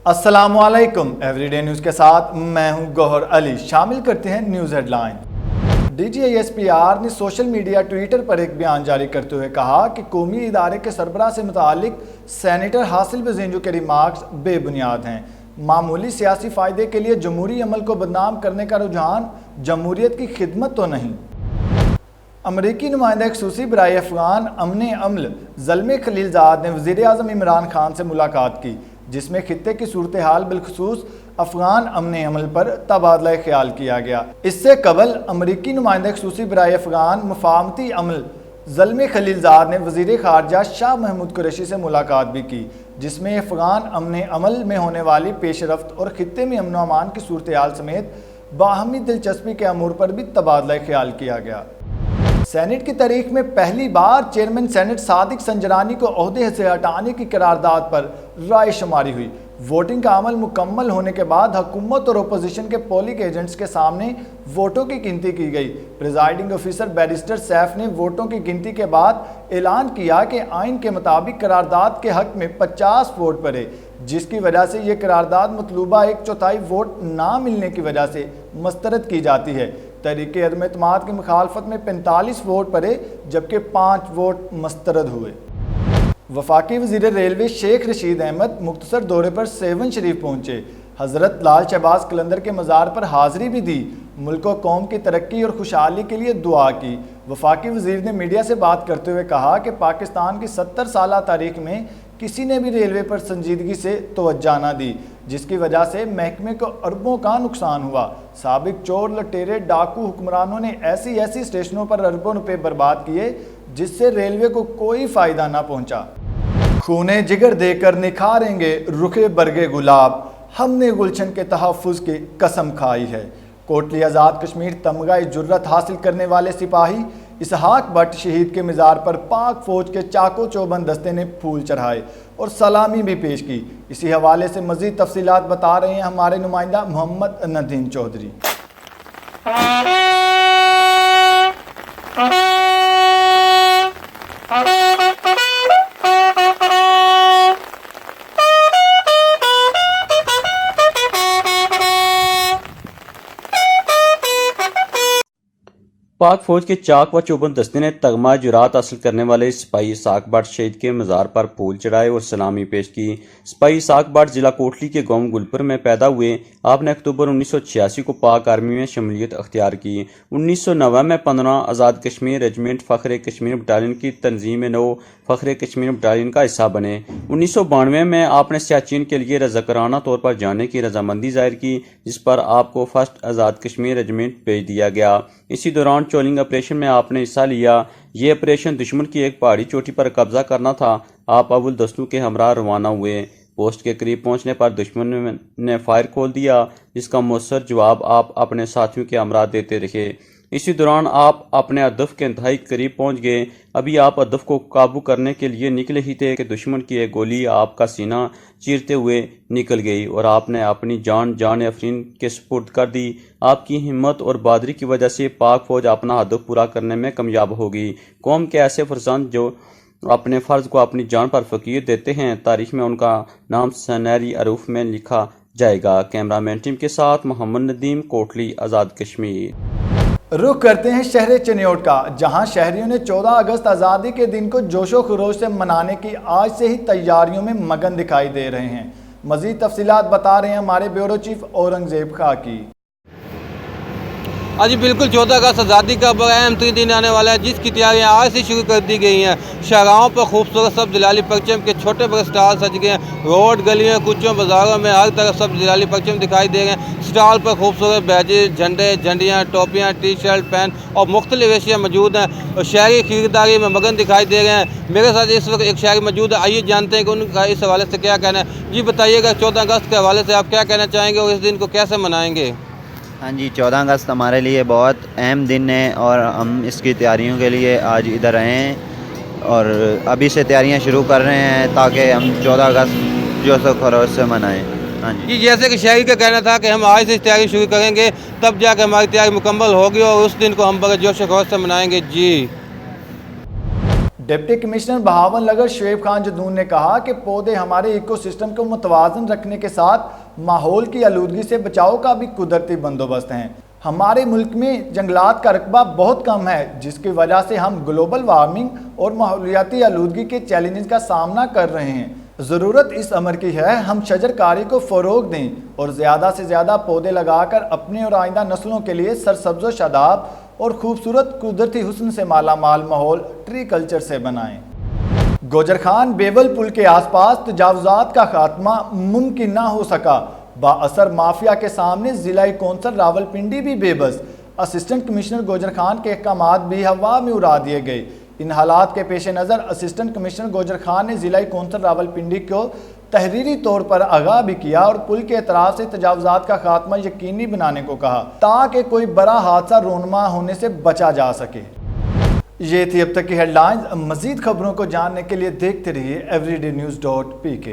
अस्सलामुअलैकुम everyday news के साथ मैं हूं गौहर अली। शामिल करते हैं न्यूज़ हेडलाइन। DGISPR ने सोशल मीडिया ट्विटर पर एक बयान जारी करते हुए कहा कि कौमी इदारे के सरबराह से मुतालिक सेनेटर हासिल बज़ेंजो के रिमार्क्स बेबुनियाद हैं। मामूली सियासी फ़ायदे के लिए जमहूरी अमल को बदनाम करने का रुझान जमहूरियत की खिदमत तो नहीं। अमरीकी नुमाइंदा खसूसी बराए अफ़गान अमन अमल ज़ल्मे खलीलज़ाद ने वज़ीर आज़म इमरान खान से मुलाकात की, जिसमें खित्ते की सूरत हाल बिलखसूस अफ़गान अमन अमल पर तबादला ख्याल किया गया। इससे कबल अमरीकी नुमाइंदा खसूसी बराए अफ़गान मुफाहमती अमल ज़ल्मे खलीलज़ाद ने वज़ीर ख़ारजा शाह महमूद कुरैशी से मुलाकात भी की, जिसमें अफ़गान अमन अमल में होने वाली पेशरफ्त और खित्ते में अमन अमान की सूरत हाल समेत बाहमी दिलचस्पी के अमूर पर भी तबादला ख्याल किया गया। सेनेट की तारीख में पहली बार चेयरमैन सेनेट सादिक संजरानी को ओहदे से हटाने की करारदाद पर राय शुमारी हुई। वोटिंग का अमल मुकम्मल होने के बाद हुकूमत और अपोजिशन के पोलिंग एजेंट्स के सामने वोटों की गिनती की गई। प्रिजाइडिंग ऑफिसर बैरिस्टर सैफ ने वोटों की गिनती के बाद ऐलान किया कि आइन के मुताबिक करारदाद के हक में 50 वोट पड़े, जिसकी वजह से ये करारदाद मतलूबा 1/4 वोट ना मिलने की वजह से मुस्तरद की जाती है। तहरीक अदम एतमाद की मुखालफत में 45 वोट पड़े, जबकि 5 वोट मुस्तरद हुए। वफाकी वज़ीर रेलवे शेख रशीद अहमद मुख्तसर दौरे पर सेवन शरीफ पहुँचे। हज़रत लाल शहबाज कलंदर के मज़ार पर हाज़री भी दी। मुल्क व कौम की तरक्की और खुशहाली के लिए दुआ की। वफाकी वज़ीर ने मीडिया से बात करते हुए कहा कि पाकिस्तान की 70 साल तारीख में किसी ने भी रेलवे पर संजीदगी से तवज्जो न दी, जिसकी वजह से महकमे को अरबों का नुकसान हुआ। साबिक चोर लटेरे डाकू हुक्मरानों ने ऐसी स्टेशनों पर अरबों रुपए बर्बाद किए, जिससे रेलवे को कोई फ़ायदा न पहुंचा। खूने जिगर देकर निखारेंगे रुखे बरगे गुलाब, हमने गुलशन के तहफ़्फ़ुज़ की कसम खाई है। कोटली आज़ाद कश्मीर तमगा जुर्रत हासिल करने वाले सिपाही इसहाक भट्ट शहीद के मज़ार पर पाक फ़ौज के चाको चौबंद दस्ते ने फूल चढ़ाए और सलामी भी पेश की। इसी हवाले से मज़ीद तफसीलात बता रहे हैं हमारे नुमाइंदा मोहम्मद नदीम चौधरी। पाक फौज के चाक व चौबंद दस्ते ने तगमा जुरात हासिल करने वाले सिपाही इसहाक भट्ट शहीद के मज़ार पर फूल चढ़ाए और सलामी पेश की। सिपाही इसहाक भट्ट जिला कोटली के गांव गुलपुर में पैदा हुए। आपने अक्टूबर 1986 को पाक आर्मी में शमूलियत अख्तियार की। 1990 में 15 आज़ाद कश्मीर रेजिमेंट फ़ख्र कश्मीर बटालियन की तंजीम नौ फ़ख्र कश्मीर बटालियन का हिस्सा बने। 1992 में आपने सियाचिन के लिए रज़ाकाराना तौर पर जाने की रजामंदी जाहिर की, जिस पर आपको फर्स्ट आज़ाद कश्मीर रेजिमेंट भेज दिया गया। इसी दौरान ट्रोलिंग ऑपरेशन में आपने हिस्सा लिया। ये ऑपरेशन दुश्मन की एक पहाड़ी चोटी पर कब्जा करना था। आप अव्वल दस्तों के हमरा रवाना हुए। पोस्ट के करीब पहुंचने पर दुश्मन ने फायर खोल दिया, जिसका मौसर जवाब आप अपने साथियों के हमरा देते रहे। इसी दौरान आप अपने हदफ के इंतहाई करीब पहुंच गए। अभी आप हदफ को काबू करने के लिए निकले ही थे कि दुश्मन की एक गोली आपका सीना चीरते हुए निकल गई और आपने अपनी जान अफरीन के सुपुर्द कर दी। आपकी हिम्मत और बहादुरी की वजह से पाक फौज अपना हदफ पूरा करने में कामयाब होगी। कौम के ऐसे फरजंद जो अपने फ़र्ज को अपनी जान पर फ़कीर देते हैं, तारीख में उनका नाम सुनहरी अरूफ में लिखा जाएगा। कैमरामैन टीम के साथ मोहम्मद नदीम, कोटली, आज़ाद कश्मीर। रुख करते हैं शहर चिन्योट का, जहां शहरियों ने 14 अगस्त आज़ादी के दिन को जोशो खरोश से मनाने की आज से ही तैयारियों में मगन दिखाई दे रहे हैं। मज़ीद तफसीलात बता रहे हैं हमारे ब्यूरो चीफ औरंगज़ेब खाकी। हाँ जी बिल्कुल, 14 अगस्त आज़ादी का अहम दिन आने वाला है, जिसकी तैयारियाँ आज से शुरू कर दी गई हैं। शाहराहों पर खूबसूरत सब जलाली परचम के छोटे बड़े स्टॉल सज गए हैं। रोड गलियों कुचों बाज़ारों में हर तरफ सब जलाली परचम दिखाई दे रहे हैं। स्टॉल पर खूबसूरत बैजेज, झंडे, झंडियाँ, टोपियाँ, टी शर्ट, पैंट और मुख्तलिफ एशिया मौजूद हैं और शहरी खरीदारी में मगन दिखाई दे रहे हैं। मेरे साथ इस वक्त एक शहरी मौजूद है, आइए जानते हैं कि उनका इस हवाले से क्या कहना है। जी बताइएगा, 14 अगस्त के हवाले से आप क्या कहना चाहेंगे और इस दिन को कैसे मनाएंगे? हाँ जी, 14 अगस्त हमारे लिए बहुत अहम दिन है और हम इसकी तैयारियों के लिए आज इधर आए हैं और अभी से तैयारियां शुरू कर रहे हैं ताकि हम 14 अगस्त जोशो खरोश से मनाएं। हाँ जी, जैसे कि शहरी का कहना था कि हम आज से तैयारी शुरू करेंगे, तब जाकर हमारी तैयारी मुकम्मल होगी और उस दिन को हम बड़े जोश खरोश से मनाएंगे। जी डिप्टी कमिश्नर बहावन नगर शुएब खान जदून ने कहा कि पौधे हमारे इकोसिस्टम को मुतवाज़न रखने के साथ माहौल की आलूदगी से बचाव का भी कुदरती बंदोबस्त हैं। हमारे मुल्क में जंगलात का रकबा बहुत कम है, जिसकी वजह से हम ग्लोबल वार्मिंग और माहौलियाती आलूदगी के चैलेंजेस का सामना कर रहे हैं। ज़रूरत इस अमर की है हम शजरकारी को फ़रोग दें और ज़्यादा से ज़्यादा पौधे लगाकर अपने और आइंदा नस्लों के लिए सरसब्ज़ व शादाब और खूबसूरत कुदरती हुस्न से माला माल माहौल ट्री कल्चर से बनाएं। गोजर खान बेवल पुल के आसपास तजावुज़ात का खात्मा मुमकिन ना हो सका। बाअसर माफिया के सामने ज़िला कौंसल रावलपिंडी भी बेबस। असिस्टेंट कमिश्नर गोजर खान के अहकामात भी हवा में उड़ा दिए गए। इन हालात के पेश नज़र असिस्टेंट कमिश्नर गोजर खान ने ज़िला कौंसल रावलपिंडी को तहरीरी तौर पर आगाह भी किया और पुल के एतराफ़ से तजावुज़ात का खात्मा यकीनी बनाने को कहा ताकि कोई बड़ा हादसा रोनमा होने से बचा जा सके। ये थी अब तक की हेडलाइंस। मज़ीद खबरों को जानने के लिए देखते रहिए everydaynews.pk।